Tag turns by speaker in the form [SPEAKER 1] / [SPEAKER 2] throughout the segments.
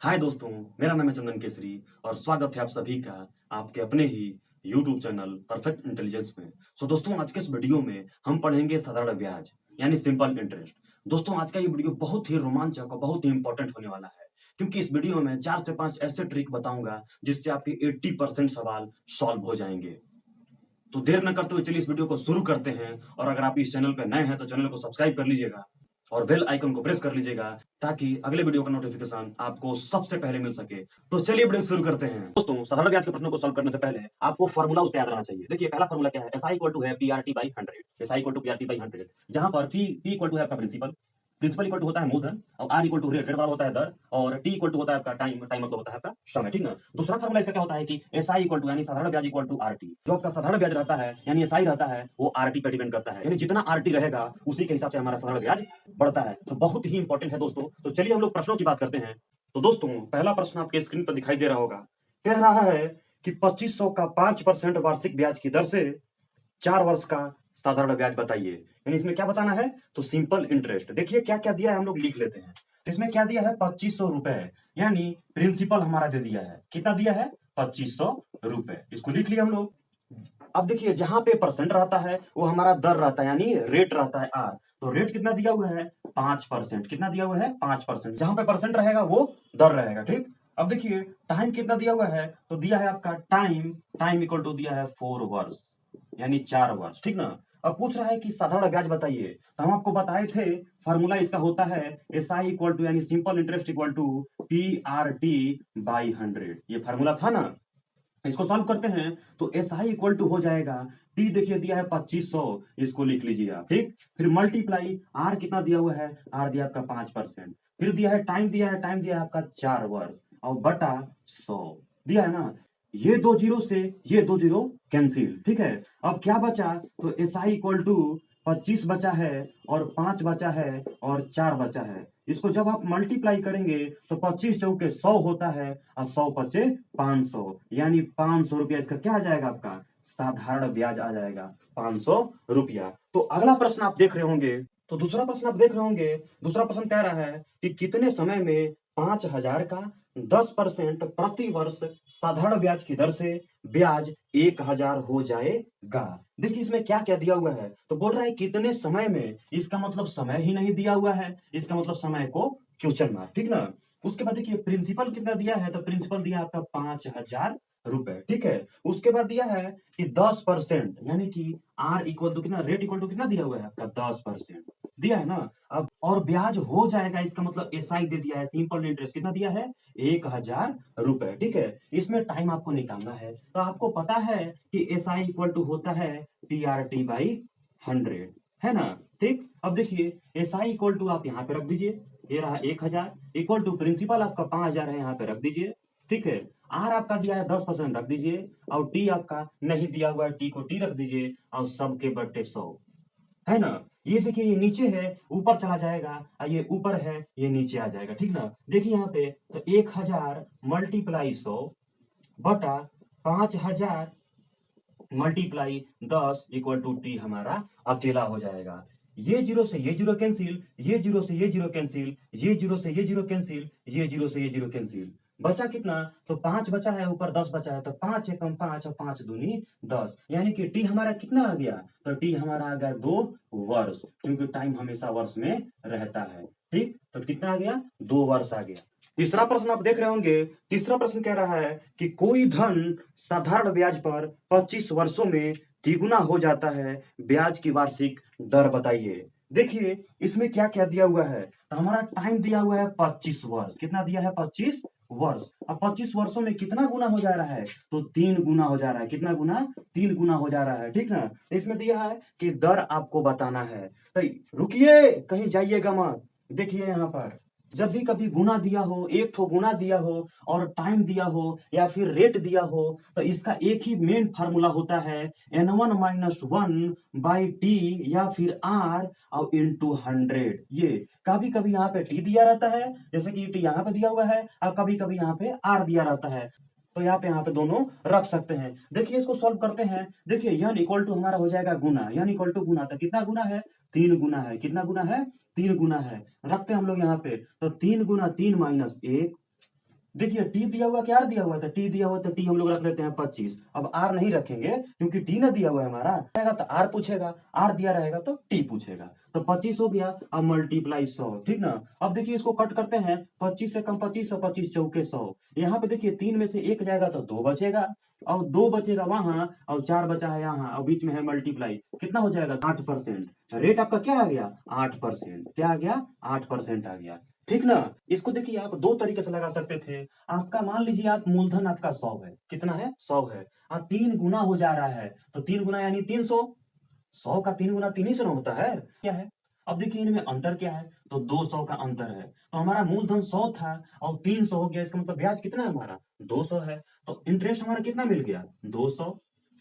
[SPEAKER 1] हाय दोस्तों, मेरा नाम है चंदन केसरी और स्वागत है आप सभी का आपके अपने ही यूट्यूब चैनल परफेक्ट इंटेलिजेंस में। दोस्तों, आज के इस वीडियो में हम पढ़ेंगे साधारण ब्याज यानी सिंपल इंटरेस्ट। दोस्तों, आज का ये वीडियो बहुत ही रोमांचक और बहुत ही इंपॉर्टेंट होने वाला है, क्योंकि इस वीडियो में 4 से 5 ऐसे ट्रिक बताऊंगा जिससे आपके 80% सवाल सॉल्व हो जाएंगे। तो देर न करते हुए चलिए इस वीडियो को शुरू करते हैं। और अगर आप इस चैनल पर नए हैं तो चैनल को सब्सक्राइब कर लीजिएगा और बेल आइकन को प्रेस कर लीजिएगा, ताकि अगले वीडियो का नोटिफिकेशन आपको सबसे पहले मिल सके। तो चलिए वीडियो शुरू करते हैं। दोस्तों, साधारण ब्याज के प्रश्नों को सॉल्व करने से पहले आपको फार्मूला उसका याद रहना चाहिए। देखिए, पहला फार्मूला क्या है? एसआई इक्वल टू है PRT by 100। SI equal to PRT by 100, जहां पर पी इक्वल टू है आपका प्रिंसिपल, प्रिंसिपल इक्वल टू होता है मूलधन, और R equal to rate, rate बराबर होता है दर, और टी इक्वल टू होता है आपका टाइम, टाइम मतलब होता है आपका समय। ठीक ना? दूसरा फार्मूला इसका क्या होता है कि एसआई इक्वल टू यानी साधारण ब्याज इक्वल टू आरटी। जो आपका साधारण ब्याज रहता है यानी एसआई रहता है, वो आरटी पर डिपेंड करता है, यानी जितना आरटी रहेगा उसी के हिसाब से हमारा साधारण ब्याज बढ़ता है। तो बहुत ही इंपॉर्टेंट है दोस्तों। तो चलिए हम लोग प्रश्नों की बात करते हैं। तो दोस्तों, पहला प्रश्न आपके स्क्रीन पर दिखाई दे रहा होगा। कह रहा है कि 2500 का 5% वार्षिक ब्याज की दर से 4 वर्ष का साधारण ब्याज बताइए। यानी इसमें क्या बताना है? तो सिंपल इंटरेस्ट। देखिए क्या क्या दिया है, हम लोग लिख लेते हैं। तो इसमें क्या दिया है? 2500 रुपए, यानी प्रिंसिपल हमारा दे दिया है। कितना दिया है? 2500 रुपए। इसको लिख लिया हम लोग। अब देखिए, जहां पे परसेंट रहता है वो हमारा दर रहता है, यानी रेट रहता है आर। तो रेट कितना दिया हुआ है? 5%। कितना दिया हुआ है? 5%। जहां पे परसेंट रहेगा वो दर रहेगा। ठीक। अब देखिए, टाइम कितना दिया हुआ है? तो दिया है आपका टाइम, टाइम इक्वल टू दिया है 4 वर्ष, यानी 4 वर्ष। ठीक ना? अब पूछ रहा है कि साधारण ब्याज बताइए। तो हम आपको बताए थे फॉर्मूला इसका होता है एस आई इक्वल टू यानी simple interest equal to P R T by 100। ये फॉर्मूला था ना? इसको सॉल्व करते हैं तो एस आई इक्वल टू हो जाएगा, टी देखिए दिया है 2500, इसको लिख लीजिए आप। ठीक। फिर मल्टीप्लाई आर कितना दिया हुआ है? आर दिया आपका 5%। फिर दिया है टाइम, दिया है टाइम दिया है आपका 4 वर्ष, और बटा 100 दिया है ना? ये दो जीरो से ये दो जीरो कैंसिल। ठीक है। अब क्या बचा? तो एस आई इक्वल टू 25 बचा है, और 5 बचा है, और 4 बचा है। इसको जब आप मल्टीप्लाई करेंगे तो 25 चौके 100 होता है, और 100 पचे 500, यानी 500 रुपया इसका क्या आ जाएगा? आपका साधारण ब्याज आ जाएगा 500 रुपया। तो अगला प्रश्न आप देख रहे होंगे। तो दूसरा प्रश्न आप देख रहे होंगे। दूसरा प्रश्न कह रहा है कि कितने समय में 5000 का 10% प्रति वर्ष साधारण ब्याज की दर से ब्याज 1000 हो जाएगा। देखिए इसमें क्या क्या दिया हुआ है। तो बोल रहा है कितने समय में, इसका मतलब समय ही नहीं दिया हुआ है, इसका मतलब समय को क्वेश्चन मार्क। ठीक ना? उसके बाद देखिए प्रिंसिपल कितना दिया है। तो प्रिंसिपल दिया आपका 5000 रुपए। ठीक है। उसके बाद दिया है कि 10%, यानी कि आर इक्वल टू कितना, रेट इक्वल टू कितना दिया हुआ है आपका? 10% दिया है ना? अब और ब्याज हो जाएगा, इसका मतलब एसआई दे दिया है, सिंपल इंटरेस्ट कितना दिया है? 1000 रुपए। ठीक है। इसमें टाइम आपको निकालना है। तो आपको पता है कि एसआई इक्वल टू होता है पीआरटी बाई 100, है ना? ठीक। अब देखिए एसआई इक्वल टू आप यहाँ पे रख दीजिए, ये रहा 1000 इक्वल टू प्रिंसिपल आपका 5000 है, यहाँ पे रख दीजिए। ठीक है। आर आपका दिया है 10% रख दीजिए, और टी आपका नहीं दिया हुआ है, टी को टी रख दीजिए, और सबके बट्टे 100, है ना? ये देखिए, ये नीचे है ऊपर चला जाएगा, और ये ऊपर है ये नीचे आ जाएगा। ठीक ना? देखिए यहाँ पे तो 1000 मल्टीप्लाई 100 बटा 5000 मल्टीप्लाई 10 इक्वल टू टी हमारा अकेला हो जाएगा। ये जीरो से ये जीरो कैंसिल, ये जीरो से ये जीरो कैंसिल, ये जीरो से ये जीरो कैंसिल, ये जीरो से ये जीरो कैंसिल। बचा कितना? तो 5 बचा है, ऊपर 10 बचा है। तो 5 एकम 5 और 5 दूनी 10, यानी कि टी हमारा कितना आ गया? तो टी हमारा आ गया 2 वर्ष, क्योंकि टाइम हमेशा वर्ष में रहता है। ठीक। तो कितना आ गया? 2 वर्ष आ गया। तीसरा प्रश्न आप देख रहे होंगे। तीसरा प्रश्न कह रहा है कि कोई धन साधारण ब्याज पर 25 वर्षों में द्विगुना हो जाता है, ब्याज की वार्षिक दर बताइए। देखिए इसमें क्या क्या दिया हुआ है। तो हमारा टाइम दिया हुआ है 25 वर्ष। कितना दिया है? 25 वर्ष। अब 25 वर्षों में कितना गुना हो जा रहा है? तो 3 गुना हो जा रहा है। कितना गुना? 3 गुना हो जा रहा है। ठीक ना? इसमें दिया है कि दर आपको बताना है। तो रुकिए, कहीं जाइएगा मत। देखिए यहाँ पर जब भी कभी गुना दिया हो, एक ठो गुना दिया हो, और टाइम दिया हो, या फिर रेट दिया हो, तो इसका एक ही मेन फार्मूला होता है n1 minus one by T, या फिर आर और इंटू 100। ये कभी कभी यहाँ पे टी दिया रहता है, जैसे कि टी यहाँ पे दिया हुआ है, और कभी कभी यहाँ पे आर दिया रहता है। तो यहाँ पे दोनों रख सकते हैं। देखिए इसको सॉल्व करते हैं। देखिए यन इक्वल टू हमारा हो जाएगा गुना, यन इक्वल टू गुना। तो कितना गुना है? 3 गुना है। कितना गुना है? 3 गुना है। रखते हैं हम लोग यहाँ पे। तो 3 गुना 3 माइनस 1, देखिए टी दिया हुआ क्या, आर दिया हुआ था, टी दिया हुआ था, टी हम लोग रख लेते हैं 25। अब आर नहीं रखेंगे क्योंकि टी ना दिया हुआ है हमारा, रहेगा तो आर पूछेगा, आर दिया रहेगा तो टी पूछेगा। तो 25 हो गया, अब मल्टीप्लाई 100, ठीक ना। अब देखिए इसको कट करते हैं, 25 से कम 25, 25 चौके 100। यहाँ पे देखिए 3 में से 1 जाएगा तो 2 बचेगा, और 2 बचेगा वहां, और 4 बचा है यहाँ, और बीच में है मल्टीप्लाई, कितना हो जाएगा 8%। रेट आपका क्या आ गया 8%, क्या आ गया 8% आ गया, ठीक ना। इसको देखिए आप दो तरीके से लगा सकते थे। आपका मान लीजिए आप मूलधन आपका 100 है, कितना है 100 है, 3 गुना हो जा रहा है, तो 3 गुना यानी 300, 100 का 3 गुना 3 ही से ना होता है, क्या है। अब देखिए इनमें अंतर क्या है, तो 200 का अंतर है। तो हमारा मूलधन 100 था और 300 हो गया, इसका मतलब ब्याज कितना है हमारा 200 है। तो इंटरेस्ट हमारा कितना मिल गया 200।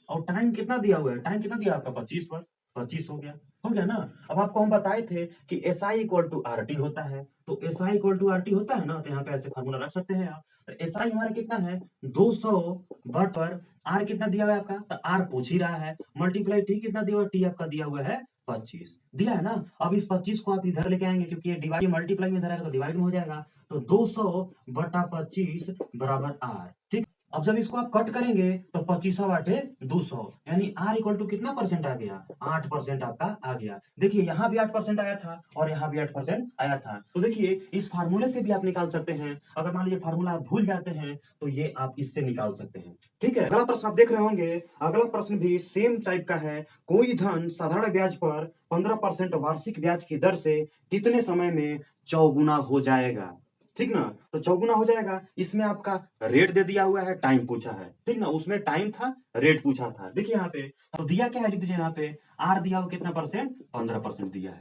[SPEAKER 1] और टाइम कितना दिया हुआ है, टाइम कितना दिया आपका 25 पर, 25 हो गया ना। अब आपको हम बताए थे कि S I equal to R T होता है, तो S I equal to R T होता है ना, तो यहाँ पे ऐसे फार्मूला रख सकते हैं आप। तो एस आई हमारा कितना है 200 बट पर आर कितना दिया हुआ है आपका, तो आर पूछ ही रहा है, मल्टीप्लाई टी कितना दिया हुआ है, टी आपका दिया हुआ है 25 दिया है ना। अब इस 25 को आप इधर लेके आएंगे क्योंकि ये डिवाइड मल्टीप्लाई में इधर आएगा तो डिवाइड में हो जाएगा, तो 200 बटा 25 बराबर आर, ठीक। अब जब इसको आप कट करेंगे तो 25 बाटे 200, यानी आर इक्वल टू कितना परसेंट आ गया 8% आपका आ गया। देखिए यहाँ भी 8% आया था और यहाँ भी 8% आया था। तो देखिए इस फार्मूले से भी आप निकाल सकते हैं, अगर मान लीजिए फार्मूला आप भूल जाते हैं तो ये आप इससे निकाल सकते हैं, ठीक है। अगला प्रश्न आप देख रहे होंगे, अगला प्रश्न भी सेम टाइप का है। कोई धन साधारण ब्याज पर 15% वार्षिक ब्याज की दर से कितने समय में चौगुना हो जाएगा, ठीक ना। तो चौगुना हो जाएगा, इसमें आपका रेट दे दिया हुआ है, टाइम पूछा है, ठीक ना, उसमें टाइम था रेट पूछा था। देखिए यहाँ पे तो दिया क्या है, लिख दीजिए यहाँ पे आर दिया हुआ कितना परसेंट 15% दिया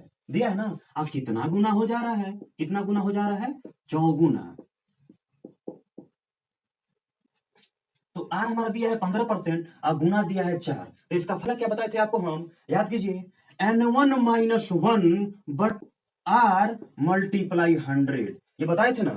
[SPEAKER 1] है ना। अब कितना गुना हो जा रहा है, कितना गुना हो जा रहा है चौगुना। तो आर हमारा दिया है 15%, अब गुना दिया है 4, तो इसका फल क्या बताए थे आपको हम, याद कीजिए n1 - 1 बट आर मल्टीप्लाई 100, ये बताए थे ना।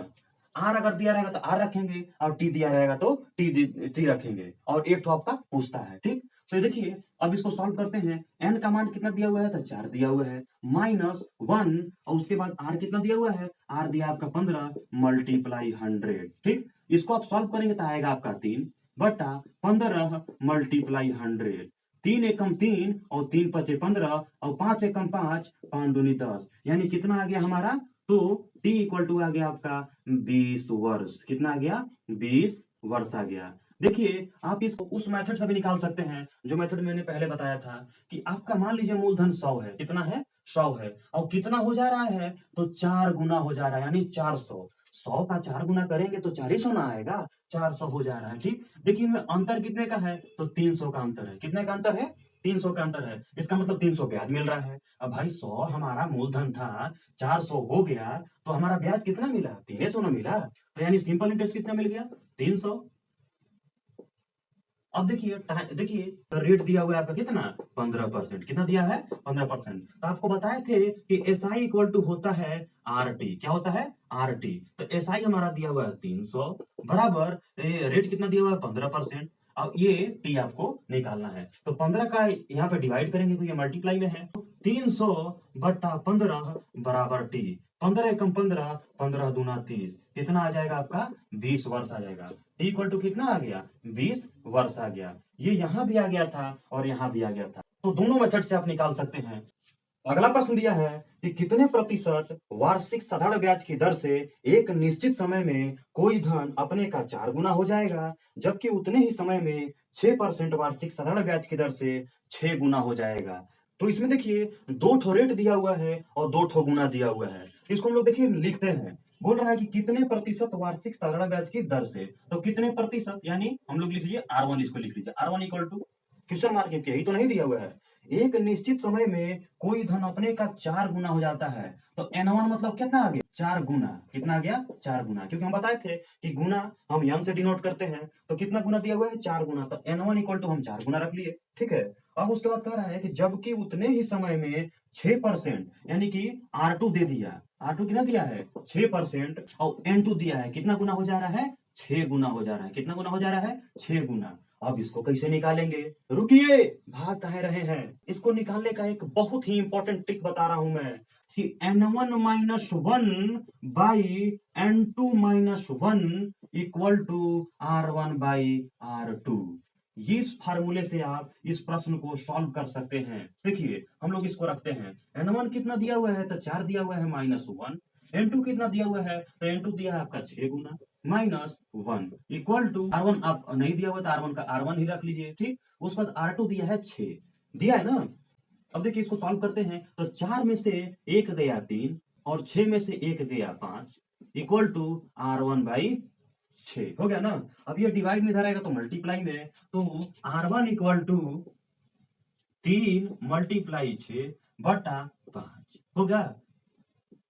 [SPEAKER 1] आर अगर दिया रहेगा तो आर रखेंगे, और टी दिया रहेगा तो टी रखेंगे, और एक तो आपका पूछता है, ठीक। तो देखिए अब इसको सॉल्व करते हैं, n का मान कितना दिया हुआ है, तो 4 दिया हुआ है, -1, और उसके बाद आर कितना दिया हुआ है, आर दिया आपका 15 मल्टीप्लाई 100, ठीक। इसको आप सॉल्व करेंगे तो आएगा आपका 3 बटा 15 मल्टीप्लाई 100, 3 एकम 3 और 3 पचे 15 और 5 एकम 5, 5 दूनी 10, यानी कितना आ गया हमारा, तो टी इक्वल टू आ गया आपका 20 वर्ष, कितना आ गया 20 वर्ष आ गया। देखिए आप इसको उस मेथड से भी निकाल सकते हैं जो मेथड मैंने पहले बताया था, कि आपका मान लीजिए मूलधन 100 है, कितना है 100 है, और कितना हो जा रहा है, तो 4 गुना हो जा रहा है, यानी 400। 100 का 4 गुना करेंगे तो 400 ना आएगा, 400 हो जा रहा है, ठीक। देखिए इनमें अंतर कितने का है, तो 300 का अंतर है, कितने का अंतर है 300 का अंतर है, इसका मतलब 300 ब्याज मिल रहा है। अब भाई 100 हमारा मूलधन था, 400 हो गया, तो हमारा ब्याज कितना मिला 300 ना मिला, तो यानी सिंपल इंटरेस्ट कितना मिल गया 300। अब देखिए तो रेट दिया हुआ है आपका कितना 15%, कितना दिया है 15%। तो आपको बताए थे कि एस आई इक्वल टू होता है आर टी, क्या होता है आर टी। तो एस आई हमारा दिया हुआ है 300 बराबर रेट कितना दिया हुआ है 15%। अब ये टी आपको निकालना है, तो 15 का यहाँ पे डिवाइड करेंगे तो ये मल्टीप्लाई में है, 300 बटा 15 बराबर टी, 15 एकम 15, 15 दूना 30, कितना आ जाएगा आपका 20 वर्ष आ जाएगा। टी इक्वल टू कितना आ गया 20 वर्ष आ गया। ये यहां भी आ गया था और यहां भी आ गया था, तो दोनों मेथड से आप निकाल सकते हैं। अगला प्रश्न दिया है कि कितने प्रतिशत वार्षिक साधारण ब्याज की दर से एक निश्चित समय में कोई धन अपने का 4 गुना हो जाएगा, जबकि उतने ही समय में 6% वार्षिक साधारण ब्याज की दर से 6 गुना हो जाएगा। तो इसमें देखिए दो ठो रेट दिया हुआ है और दो ठो गुना दिया हुआ है, इसको हम लोग देखिए लिखते हैं। बोल रहा है कि कितने प्रतिशत वार्षिक साधारण ब्याज की दर से, तो कितने प्रतिशत, यानी हम लोग लिख लीजिए R1, इसको लिख लीजिए R1 equal to question mark के, यही तो नहीं दिया हुआ है, एक निश्चित समय में कोई धन अपने का 4 गुना हो जाता है, तो n1 मतलब कितना आ गया 4 गुना, कितना आ गया 4 गुना, क्योंकि हम बताए थे कि गुना हम यंग से डिनोट करते हैं, तो कितना गुना दिया हुआ है 4 गुना, तो n1 इक्वल टू हम 4 गुना रख लिए, ठीक है। अब उसके बाद कह रहा है कि जबकि उतने ही समय में 6%, यानी कि R2 दे दिया, R2 कितना दिया है 6%, और N2 दिया है, कितना गुना हो जा रहा है 6 गुना हो जा रहा है, कितना गुना हो जा रहा है 6 गुना। अब इसको कैसे निकालेंगे, रुकिए भाग कहे रहे हैं, इसको निकालने का एक बहुत ही इंपॉर्टेंट ट्रिक बता रहा हूं मैं, कि n1 - 1 by n2 - 1 equal to R1/R2। इस फार्मूले से आप इस प्रश्न को सॉल्व कर सकते हैं। देखिए हम लोग इसको रखते हैं, N1 कितना दिया हुआ है तो 4 दिया हुआ है -1, N2 कितना दिया हुआ है तो N2 दिया है आपका 6 गुना -1 इक्वल टू R1 आप नहीं दिया हुआ तो R1 का R1 ही रख लीजिए, ठीक। उसके बाद R2 दिया है 6, दिया है ना। अब देखिए इसको सॉल्व करते हैं तो 4 में से 1 गया 3 और 6 में से 1 गया 5 इक्वल टू R1/6 हो गया ना। अब ये डिवाइड में इधर आएगा तो मल्टीप्लाई में, तो R1 इक्वल टू 3 × 6 बटा 5 हो गया।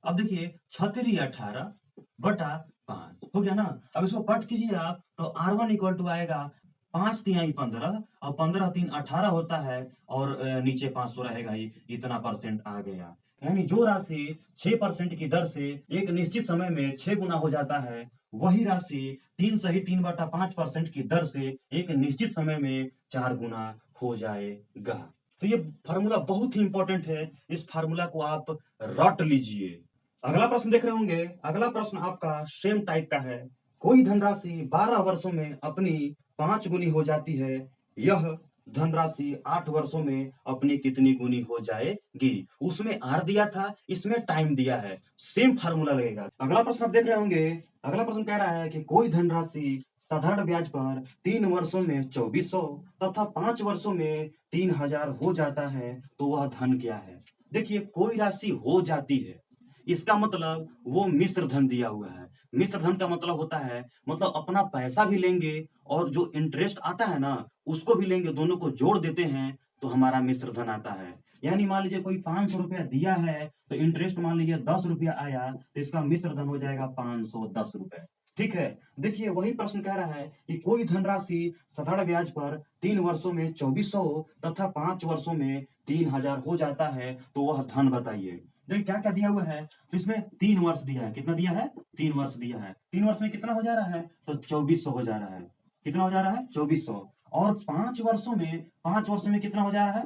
[SPEAKER 1] अब देखिए 36 18 बटा 5 हो गया ना। अब इसको कट कीजिए आप तो R1 इक्वल टू आएगा 5 तिहाई 15 और 15 3 18 होता है और नीचे 5 तो रहेगा ही, इतना परसेंट आ गया। यानी जो राशि 6% की दर से एक निश्चित समय में 6 गुना हो जाता है, वही राशि 3 सही 3/5% की दर से एक निश्चित समय में 4 गुना हो जाएगा। तो ये फार्मूला बहुत ही इंपॉर्टेंट है, इस फार्मूला को आप रट लीजिए। अगला प्रश्न देख रहे होंगे। अगला प्रश्न आपका सेम टाइप का है। कोई धनराशि 12 वर्षों में अपनी 5 गुनी हो जाती है, यह धनराशि 8 वर्षों में अपनी कितनी गुनी हो जाएगी। उसमें आर दिया था, इसमें टाइम दिया है, सेम फार्मूला लगेगा। अगला प्रश्न आप देख रहे होंगे। अगला प्रश्न कह रहा है कि कोई धनराशि साधारण ब्याज पर 3 वर्षों में 2400 तथा 5 वर्षों में 3000 हो जाता है, तो वह धन क्या है। देखिए कोई राशि हो जाती है, इसका मतलब वो मिश्र धन दिया हुआ है। मिश्र धन का मतलब होता है, मतलब अपना पैसा भी लेंगे और जो इंटरेस्ट आता है ना उसको भी लेंगे, दोनों को जोड़ देते हैं तो हमारा मिश्र धन आता है। यानी मान लीजिए कोई 500 रुपया दिया है तो इंटरेस्ट मान लीजिए 10 रुपया आया तो इसका मिश्र धन हो जाएगा 510 रुपए। ठीक है। देखिए वही प्रश्न कह रहा है कि कोई धनराशि साधारण ब्याज पर 3 वर्षों में 2400 तथा 5 वर्षों में 3000 हो जाता है, तो वह धन बताइए। देखिए क्या क्या दिया हुआ है, तो इसमें 3 वर्ष दिया है। कितना दिया है, 3 वर्ष दिया है। 3 वर्ष में कितना हो जा रहा है तो 2400 हो जा रहा है। कितना हो जा रहा है 2400। और 5 वर्षों में कितना हो जा रहा है,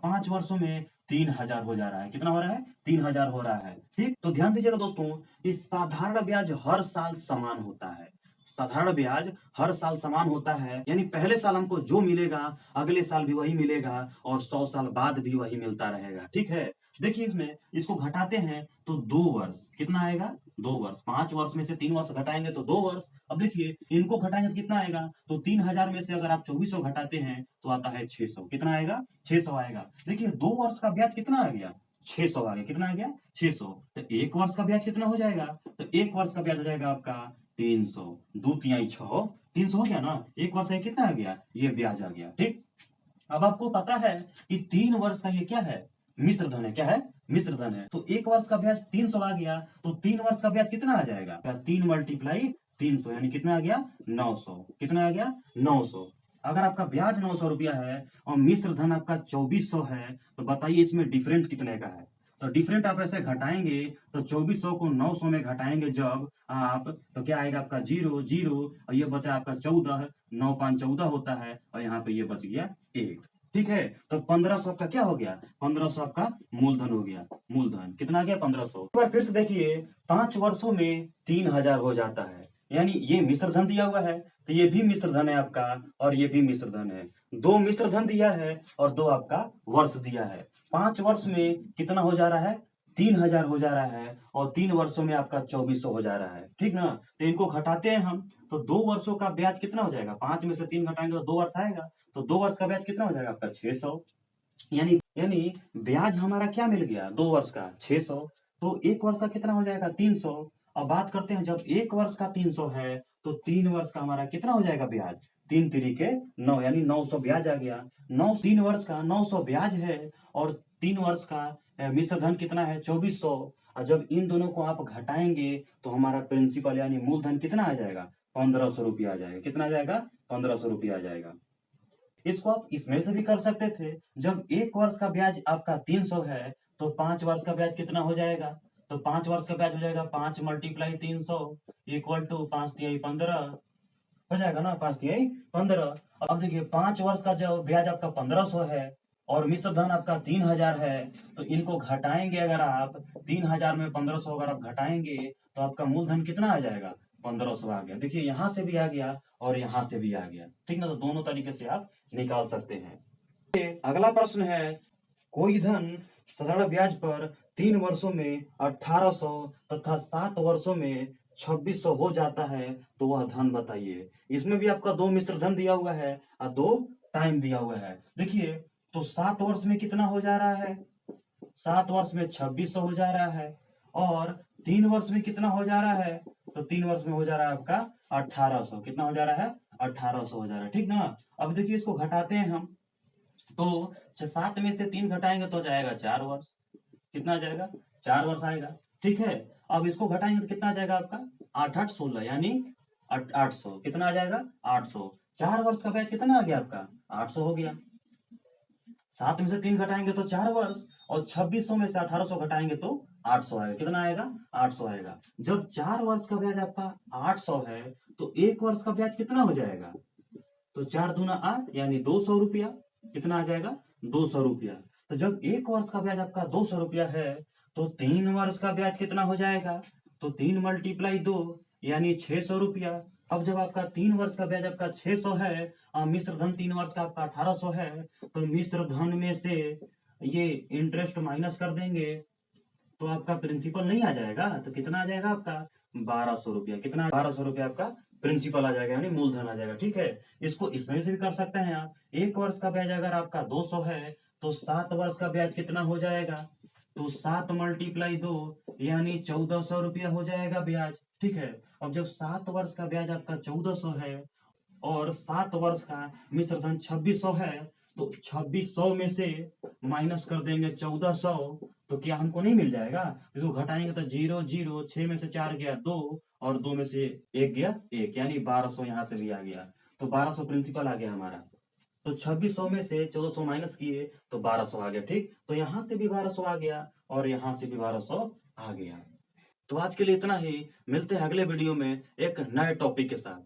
[SPEAKER 1] 5 वर्षों में 3000 हो जा रहा है। कितना हो रहा है 3000 हो रहा है। ठीक, तो ध्यान दीजिएगा दोस्तों, कि साधारण ब्याज हर साल समान होता है। साधारण ब्याज हर साल समान होता है, यानी पहले साल हमको जो मिलेगा अगले साल भी वही मिलेगा और 100 साल बाद भी वही मिलता रहेगा। ठीक है। देखिए इसमें इसको घटाते हैं तो 2 वर्ष कितना आएगा, 2 वर्ष। 5 वर्ष में से 3 वर्ष घटाएंगे तो 2 वर्ष। अब देखिए इनको घटाएंगे तो कितना आएगा, तो 3000 में से अगर आप 2400 घटाते हैं तो आता है 600। कितना आएगा 600 आएगा। देखिए 2 वर्ष का ब्याज कितना आ गया 600 आ गया। कितना आ गया 600। तो 1 वर्ष का ब्याज कितना हो जाएगा, तो 1 वर्ष का ब्याज हो जाएगा आपका 300। 2 तिहाई 6 300 हो गया ना। 1 वर्ष का कितना आ गया, ये ब्याज आ गया। ठीक। अब आपको पता है कि 3 वर्ष का ये क्या है, मिश्र धन है। क्या है, मिश्र धन है। तो 1 वर्ष का ब्याज 300 आ गया, तो 3 वर्ष का ब्याज कितना आ जाएगा, 3 × 300 यानी कितना आ गया 900। कितना आ गया 900। अगर आपका ब्याज 900 रुपया है और मिश्र धन आपका 2400 है, तो बताइए इसमें डिफरेंट कितने का है। तो डिफरेंट आप ऐसे घटाएंगे तो 2400 को 900 में घटाएंगे जब आप, तो क्या आएगा आपका 0 0 और ये बचा आपका 14। 9 5 14 होता है और यहाँ पे ये बच गया 1। ठीक है। तो 1500 आपका क्या हो गया, 1500 आपका मूलधन हो गया। मूलधन कितना आ गया 1500। एक बार फिर से देखिए 5 वर्षों में 3000 हो जाता है, यानी ये मिश्र धन दिया हुआ है तो ये भी मिश्र धन है आपका और ये भी मिश्र धन है। 2 मिश्र धन दिया है और 2 आपका वर्ष दिया है। 5 वर्ष में कितना हो जा रहा है 3000 हो जा रहा है और 3 वर्षों में आपका 2400 हो जा रहा है। ठीक ना। तो इनको घटाते हैं हम तो 2 वर्षों का ब्याज कितना हो जाएगा, 5 में से 3 घटाएंगे तो 2 वर्ष आएगा, तो 2 वर्ष का ब्याज कितना हो जाएगा आपका 600। यानी ब्याज हमारा क्या मिल गया 2 वर्ष का 600। तो 1 वर्ष का कितना हो जाएगा 300। अब बात करते हैं, जब 1 वर्ष का 300 है तो 3 वर्ष का हमारा कितना हो जाएगा ब्याज, 3 तिरिके 9 यानी 900 ब्याज आ गया। 3 वर्ष का 900 ब्याज है और 3 वर्ष का मिश्र धन कितना है 2400। और जब इन दोनों को आप घटाएंगे तो हमारा प्रिंसिपल यानी मूलधन कितना आ जाएगा 1500 रुपया आ जाएगा। कितना आ जाएगा 1500 रुपया आ जाएगा। इसको आप इसमें से भी कर सकते थे। जब 1 वर्ष का ब्याज आपका 300 है तो 5 वर्ष का ब्याज कितना हो जाएगा, तो 5 वर्ष का ब्याज हो जाएगा 5 × 300 इक्वल टू 5 तिहाई 15 हो जाएगा ना, 5 तिहाई 15। अब देखिए 5 वर्ष का जो ब्याज आपका 1500 है और मिश्र धन आपका 3000 है, तो इनको घटाएंगे अगर आप 3000 में 1500 अगर आप घटाएंगे तो आपका मूलधन कितना आ जाएगा 1500 आ गया। देखिए यहाँ से भी आ गया और यहाँ से भी आ गया, ठीक ना। तो दोनों तरीके से आप निकाल सकते हैं। अगला प्रश्न है, कोई धन साधारण ब्याज पर 3 वर्षों में 1800 तथा 7 वर्षों में 2600 हो जाता है, तो वह धन बताइए। इसमें भी आपका दो मिश्र धन दिया हुआ है और दो टाइम दिया हुआ है। देखिए तो 7 वर्ष में कितना हो जा रहा है, 7 वर्ष में 2600 हो जा रहा है, और 3 वर्ष में कितना हो जा रहा है, तो 3 वर्ष में हो जा रहा है आपका 1800। कितना हो जा रहा है, 1800 हो जा रहा है, ठीक ना। अब देखिए इसको घटाते हैं हम, तो 7 में से 3 घटाएंगे तो जाएगा 4 वर्ष। कितना आ जाएगा, 4 वर्ष आएगा, ठीक है। अब इसको घटाएंगे तो कितना आ जाएगा आपका, 8 8 16 यानी 800। कितना आ जाएगा, 800। 4 वर्ष का ब्याज कितना आ गया आपका, 800 हो गया। 7 में से 3 घटाएंगे तो 4 वर्ष, और 2600 में से 1800 घटाएंगे तो 800 आएगा। कितना आएगा, 800 आएगा। जब 4 वर्ष का ब्याज आपका 800 है, तो 1 वर्ष का ब्याज कितना हो जाएगा, तो 4 दूना 8 यानी 200 रुपया। कितना आ जाएगा, 200 रुपया। तो जब 1 वर्ष का ब्याज आपका 200 रुपया है, तो 3 वर्ष का ब्याज कितना हो जाएगा, तो 3 मल्टीप्लाई 2 यानी 600 रुपया। अब जब आपका 3 वर्ष का ब्याज आपका 600 है और मिश्र धन 3 वर्ष का आपका 1800 है, तो मिश्र धन में से ये इंटरेस्ट माइनस कर देंगे तो आपका प्रिंसिपल नहीं आ जाएगा। तो कितना आ जाएगा आपका, 1200 रुपया। कितना, 1200 रुपया आपका प्रिंसिपल आ जाएगा यानी मूलधन आ जाएगा, ठीक है। इसको इसमें से भी कर सकते हैं आप। 1 वर्ष का ब्याज अगर आपका 200 है, तो 7 वर्ष का ब्याज कितना हो जाएगा, तो 7 मल्टीप्लाई 2 यानी 1400 रुपया हो जाएगा ब्याज, ठीक है। अब जब 7 वर्ष का ब्याज आपका 1400 है और 7 वर्ष का मिश्र धन 2600 है, तो 2600 में से माइनस कर देंगे 1400, तो क्या हमको नहीं मिल जाएगा। इसको घटाएंगे तो 0 0, 6 में से 4 गया 2 और 2 में से 1 गया 1, यानी 1200 यहाँ से भी आ गया। तो 1200 प्रिंसिपल आ गया हमारा। तो 2600 में से 1400 माइनस किए तो 1200 आ गया, ठीक। तो यहाँ से भी 1200 आ गया और यहाँ से भी 1200 आ गया। तो आज के लिए इतना ही, मिलते हैं अगले वीडियो में एक नए टॉपिक के साथ।